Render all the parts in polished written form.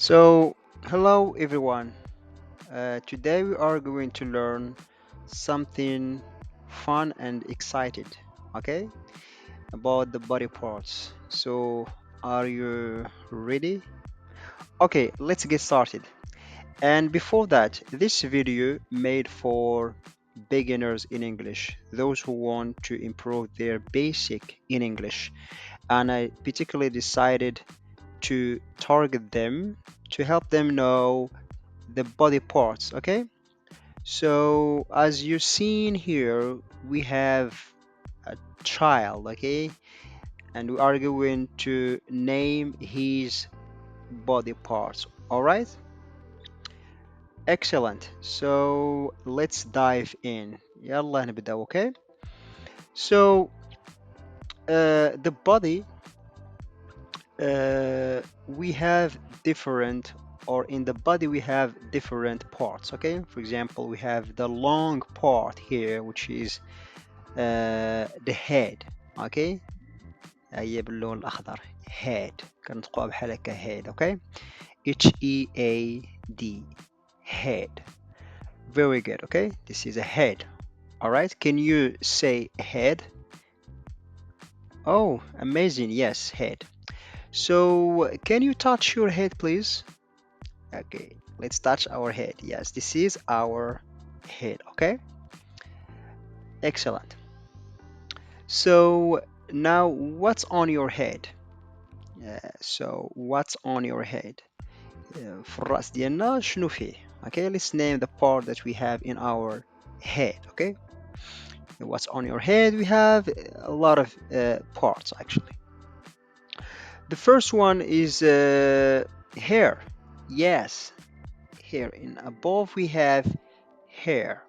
So, hello everyone. Today we are going to learn something fun and excited, okay, about the body parts. So, are you ready? Okay, let's get started. And before that, this video made for beginners in English, those who want to improve their basic in English. And I particularly decided to target them to help them know the body parts. Okay, so as you've seen here, we have a child. Okay, and we are going to name his body parts. All right, excellent. So let's dive in. يلا نبدأ. Okay, so the body, we have different, or in the body we have different parts. Okay, for example, we have the long part here, which is the head. Okay, هي باللون الأخضر head. كنطقوها بحال هكا head. Okay, Head. Head. Very good. Okay, this is a head. All right, can you say head? Oh, amazing. Yes, head. So can you touch your head, please? Okay, let's touch our head. Yes, this is our head. Okay, excellent. So now what's on your head? So what's on your head? في الرأس ديالنا شنو فيه? Okay, let's name the part that we have in our head. Okay, what's on your head? We have a lot of parts actually. The first one is hair. Yes, hair. In above we have hair.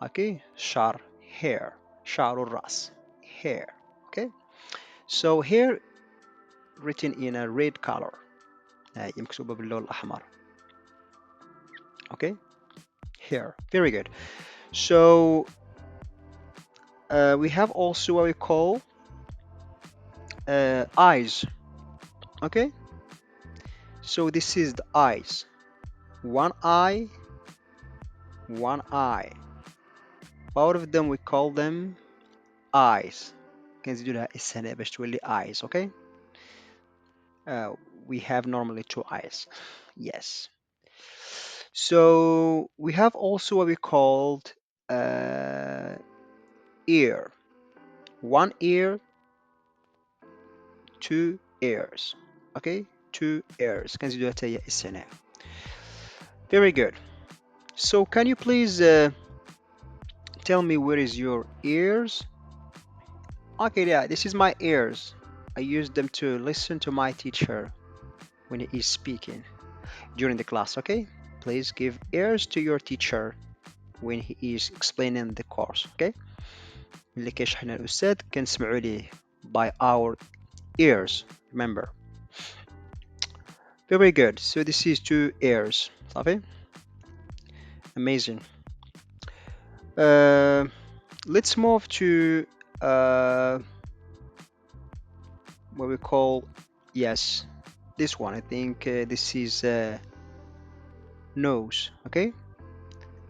Okay, شعر, hair, شعر الرأس, hair. Okay, so hair written in a red color. مكتوبة باللون الأحمر. Okay, hair. Very good. So we have also what we call eyes. Okay, so this is the eyes. One eye, one eye. Both of them we call them eyes. كنزيدو لها اس هنا باش تولي eyes. Okay, uh, we have normally two eyes. Yes. So we have also what we called uh, ear. One ear, two ears. Okay, two ears. كنزيدو حتى هي اس هنا. Very good. So can you please tell me where is your ears? Okay, yeah, this is my ears. I use them to listen to my teacher when he is speaking during the class. Okay, please give ears to your teacher when he is explaining the course. Okay, ملي كيشرح لنا الأستاذ كنسمعوا ليه by our ears. Remember. Very good. So this is two ears. صافي. Amazing. Let's move to what we call, yes, this one. I think this is nose. Okay,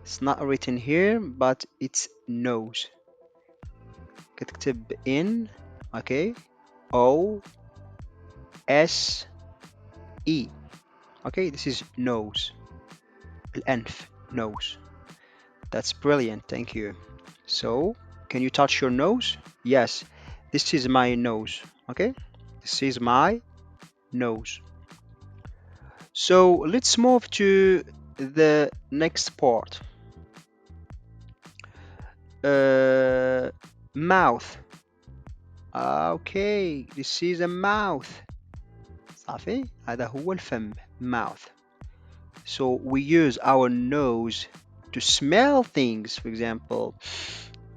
it's not written here, but it's nose. كتكتب in. Okay, O S E. Okay, this is nose. الأنف, nose. That's brilliant. Thank you. So, can you touch your nose? Yes, this is my nose. Okay, this is my nose. So let's move to the next part. Mouth. Okay, this is a mouth. صافي هذا هو الفم, mouth. So we use our nose to smell things, for example,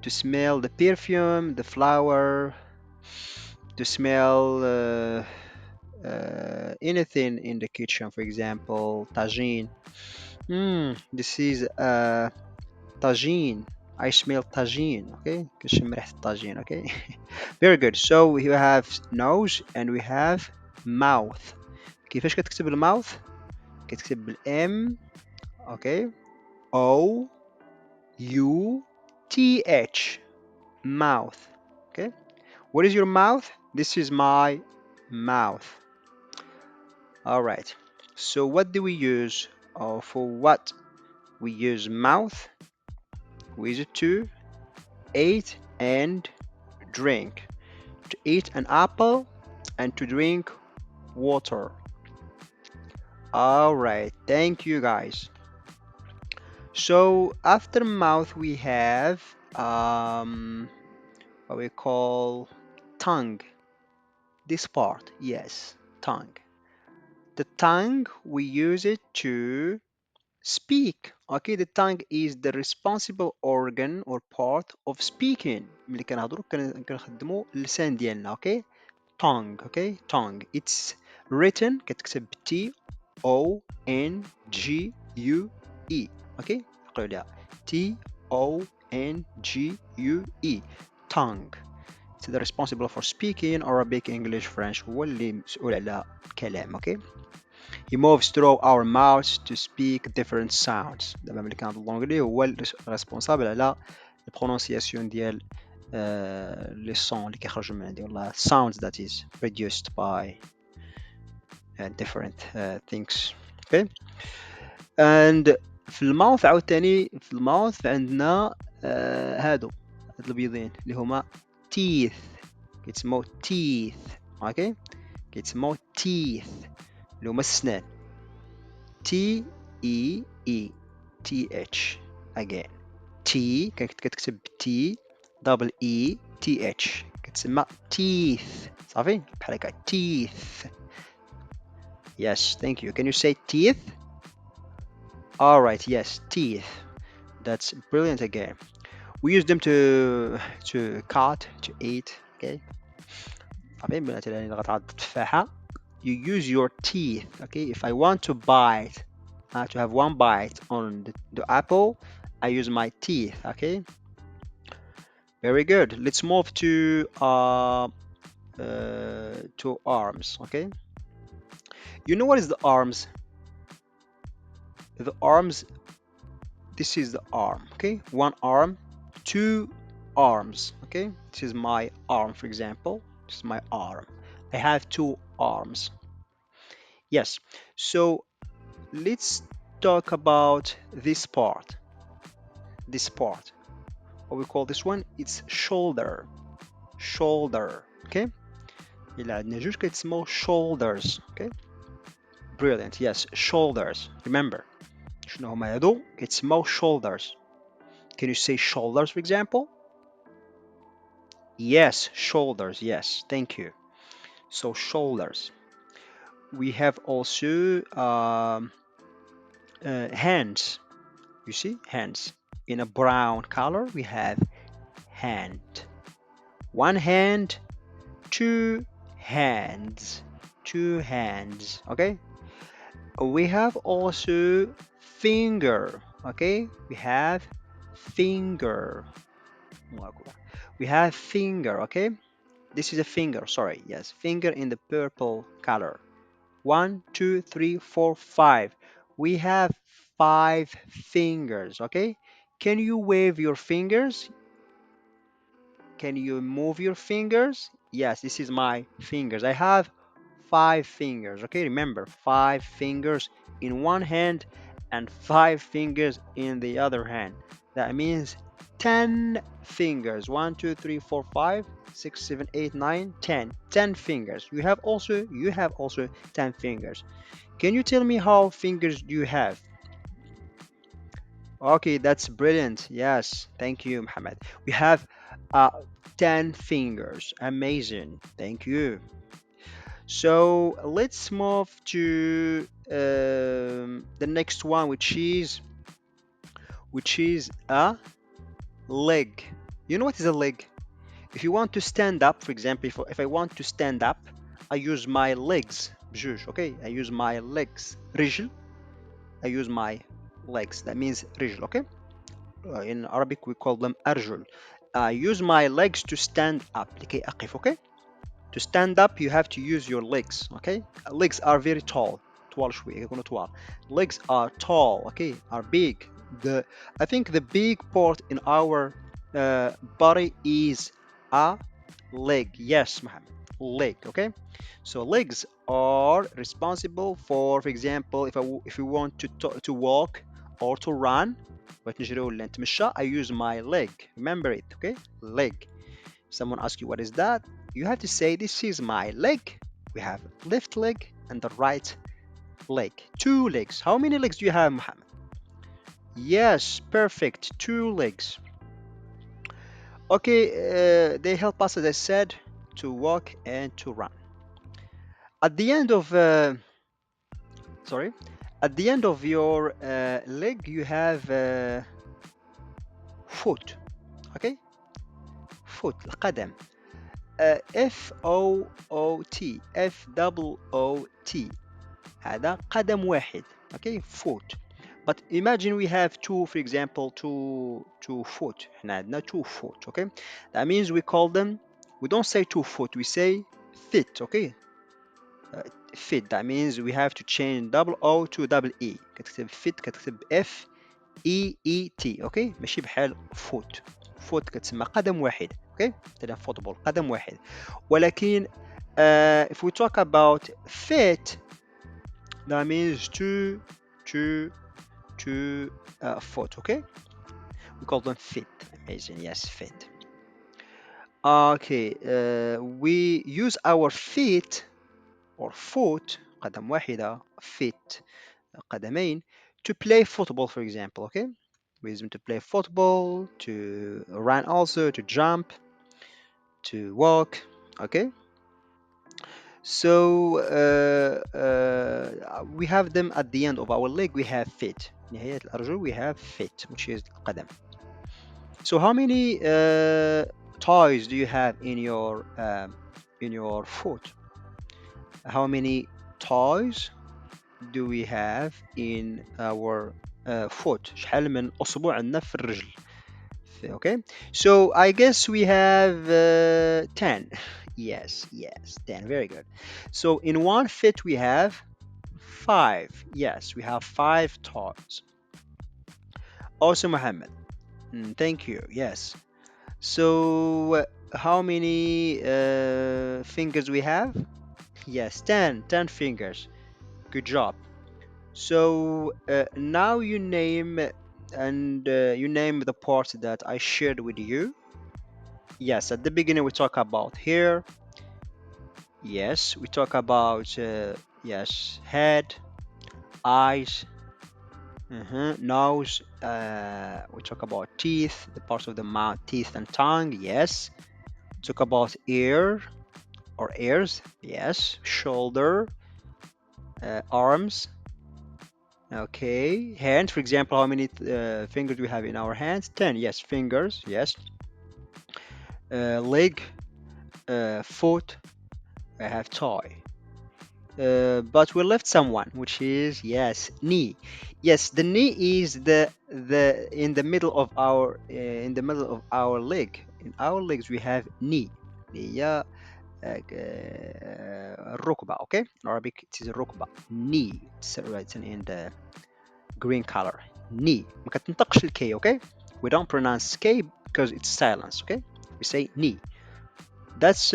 to smell the perfume, the flower, to smell anything in the kitchen, for example, tagine. This is tagine. I smell tagine. Okay, كنشم ريحة الطاجين. Okay, very good. So we have nose and we have mouth. كيفاش كتكتب الماوث؟ كتكتب بالام. اوكي. او يو تي اتش. mouth. Okay. What is your mouth? This is my mouth. All right. So what do we use? For what we use mouth? We use it to eat and drink. To eat an apple and to drink water. All right. Thank you guys. So after mouth we have what we call tongue. This part, yes, tongue. The tongue we use it to speak. Okay, the tongue is the responsible organ or part of speaking. ملي كنهضروا كنخدموا اللسان ديالنا. Okay, tongue. Okay, tongue. It's written كتكتب T O N G U E. Okay, قولوا عليها T O N G U E. Tongue. It's the responsible for speaking Arabic, English, French. هو اللي مسؤول على الكلام. Okay. He moves through our mouths to speak different sounds. دابا ملي كنهضر لونجلي هو ريسبونسابل على البرونونسياسيون ديال لي سون اللي كيخرجوا من عندي والله sounds that is produced by different things. Okay. And في الماوث عاوتاني في الماوث عندنا هادو البيضين اللي هما teeth. كيتسموا teeth. اوكي كيتسموا teeth اللي هما السنان. T E E T H again. T كتكتب T double E T H كتسمى teeth. صافي بحال هكا teeth. Yes, thank you. Can you say teeth? All right, yes, teeth. That's brilliant again. We use them to cut, to eat. Okay. صافي مثلا غتعض التفاحة. You use your teeth. Okay. If I want to bite, to have one bite on the apple, I use my teeth. Okay. Very good. Let's move to arms. Okay. You know what is the arms? The arms. This is the arm. Okay. One arm, two arms. Okay. This is my arm, for example. This is my arm. I have two arms. Yes. So let's talk about this part. This part. What we call this one? It's shoulder. Shoulder. Okay. إلا عندنا جوج كيتسموا shoulders. Okay. Brilliant. Yes. Shoulders. Remember. شنو هما هادو؟ كيتسموا shoulders. Can you say shoulders, for example? Yes. Shoulders. Yes. Thank you. So shoulders. We have also hands. You see, hands. In a brown color, we have hand. One hand, two hands. Two hands. Okay. We have also finger. Okay. We have finger. We have finger. Okay. This is a finger. Sorry. Yes. Finger in the purple color. 1, 2, 3, 4, 5. We have 5 fingers. Okay. Can you wave your fingers? Can you move your fingers? Yes, this is my fingers. I have 5 fingers. Okay, remember 5 fingers in one hand and 5 fingers in the other hand. That means 10 fingers. 1, 2, 3, 4, 5, 6, 7, 8, 9, 10. 10 fingers. You have also 10 fingers. Can you tell me how fingers do you have? Okay, that's brilliant. Yes, thank you, Muhammad. We have 10 fingers. Amazing. Thank you. So let's move to the next one, which is a leg. You know what is a leg? If you want to stand up, for example, if I want to stand up, I use my legs. بجوج, okay? I use my legs. رجل. I use my legs. That means رجل, okay? In Arabic we call them أرجل. I use my legs to stand up. لكي أقف, okay? To stand up, you have to use your legs. Okay, legs are very tall. طوال شوي يكونوا طوال. Legs are tall. Okay, are big. The I think the big part in our body is a leg. Yes, Mohammed. Leg. Okay, so legs are responsible for example, if we want to walk or to run, بغيت نجري ولا نتمشى, I use my leg. Remember it. Okay, leg. Someone asks you what is that, you have to say this is my leg. We have left leg and the right leg. Two legs. How many legs do you have, Muhammad? Yes, perfect. Two legs. Okay, they help us, as I said, to walk and to run. At the end of sorry, at the end of your leg, you have foot. Okay, foot, القدم. F-O-O-T, F-double-O-T. هذا قدم واحد. Okay, foot. But imagine we have two, for example, two foot. احنا عندنا two foot. Okay, that means we call them. We don't say two foot. We say feet. Okay, feet. That means we have to change double O to double E. كتكتب feet, كتكتب F E E T. Okay, ماشي بحال foot. foot كتسمى قدم واحد. Okay, تلعب فوتبول قدم واحد. ولكن if we talk about feet, that means two foot. Okay, we call them feet. Amazing. Yes, feet. Okay, we use our feet or foot قدم واحدة, feet قدمين, to play football, for example. Okay, we use them to play football, to run also, to jump, to walk. Okay, so we have them at the end of our leg. We have feet. نهاية الأرجل we have feet, which is القدم. So how many toys do you have in your foot? How many toys do we have in our foot? شحال من أصبع عندنا في الرجل. Okay, so I guess we have 10. Yes, 10. Very good. So in one foot we have 5. Yes, we have 5 toes. Also, Muhammad. Thank you. Yes. So how many fingers we have? Yes, 10 fingers. Good job. So now you name the parts that I shared with you. Yes, at the beginning we talk about hair. Yes, we talk about yes, head, eyes, nose. We talk about teeth, the parts of the mouth, teeth and tongue. Yes. Talk about ear or ears. Yes. Shoulder, arms. Okay. Hands, for example, how many fingers do we have in our hands? 10. Yes, fingers. Yes. Leg, foot. I have toy. But we left someone, which is yes, knee. Yes, the knee is the in the middle of our leg. In our legs we have knee. هي الركبة. Okay, in Arabic it is الركبة. Knee. It's written in the green color. Knee. ما كتنطقش الكي. Okay, we don't pronounce K because it's silence. Okay, we say knee. That's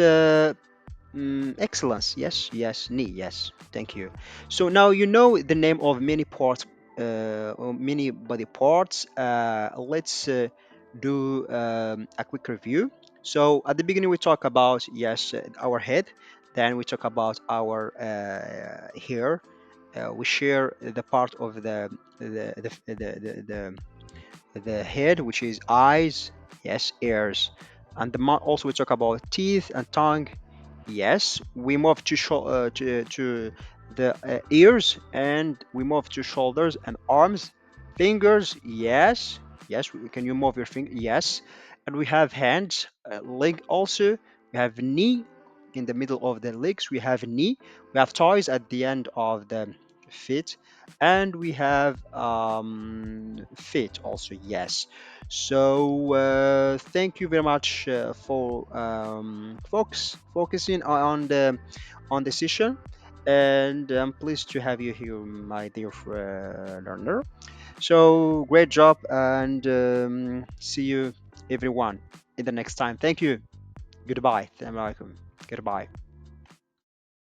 excellence. Yes, knee. Yes, thank you. So now you know the name of many parts, or many body parts. Let's do a quick review. So at the beginning we talk about yes, our head. Then we talk about our hair. We share the part of the head, which is eyes, yes, ears, and the mouth. Also, we talk about teeth and tongue. Yes, we move to the ears, and we move to shoulders and arms, fingers. Yes, can you move your finger? Yes, and we have hands, leg also. We have knee in the middle of the legs. We have knee. We have toes at the end of the feet, and we have feet also. Yes. So thank you very much for focusing on the session, and I'm pleased to have you here, my dear learner. So great job, and see you everyone in the next time. Thank you. Goodbye. Assalamu alaikum. Goodbye.